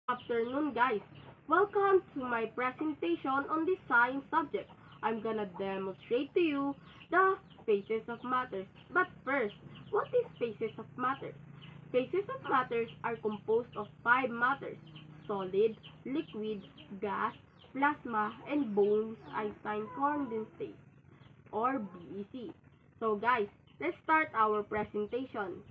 Afternoon, guys. Welcome to my presentation on this science subject. I'm gonna demonstrate to you the phases of matter. But first, what is phases of matter? Phases of matter are composed of five matters: solid, liquid, gas, plasma, and Bose-Einstein condensate, or BEC. So guys, let's start our presentation.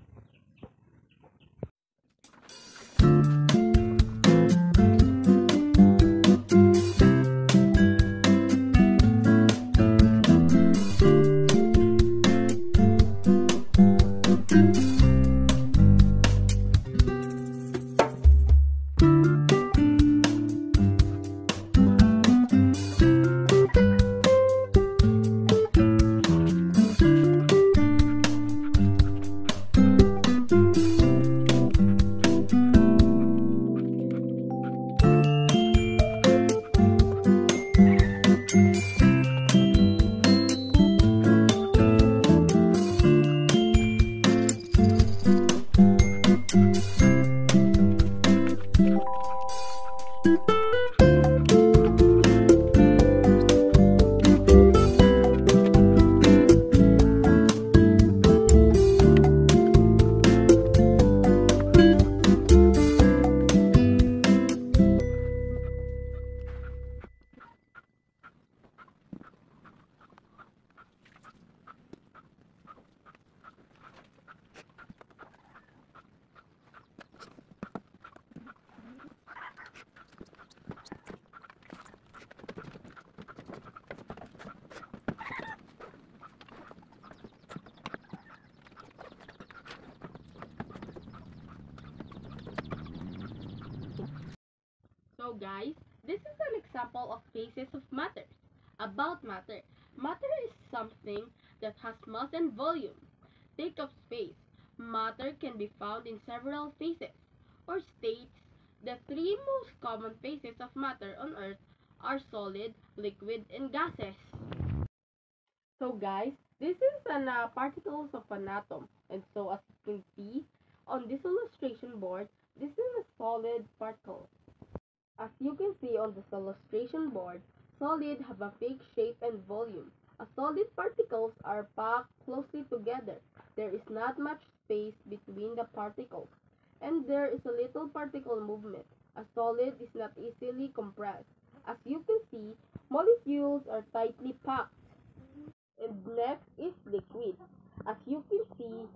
So guys, this is an example of phases of matter. About matter. Matter is something that has mass and volume. Take up space. Matter can be found in several phases or states. The three most common phases of matter on Earth are solid, liquid, and gases. So guys, this is an particles of an atom. And so as you can see on this illustration board, this is a solid particle. As you can see on this illustration board, solid have a fixed shape and volume. As solid particles are packed closely together, there is not much space between the particles, and there is a little particle movement. A solid is not easily compressed. As you can see, molecules are tightly packed. And next is liquid. As you can see,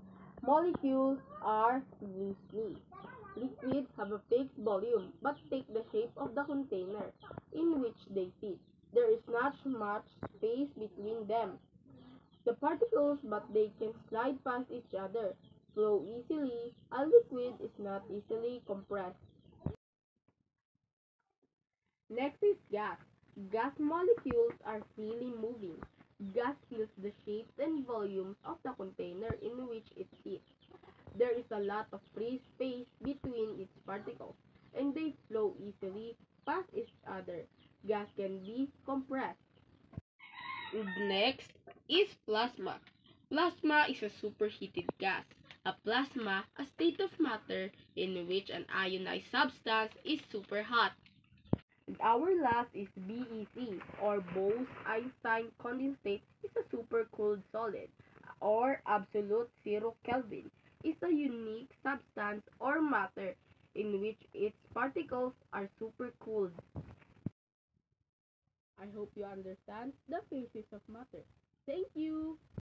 molecules are loosely. Liquids have a fixed volume but take the shape of the container in which they fit. There is not much space between them. The particles, but they can slide past each other, flow easily. A liquid is not easily compressed. Next is gas. Gas molecules are freely moving. Gas fills the shapes and volumes of the container in which it sits. There is a lot of free space between its particles, and they flow easily past each other. Gas can be compressed. Next is plasma. Plasma is a superheated gas. A plasma, a state of matter in which an ionized substance is super hot. Our last is BEC, or Bose-Einstein condensate, is a supercooled solid, or absolute zero Kelvin. Is a unique substance or matter in which its particles are supercooled. I hope you understand the phases of matter. Thank you.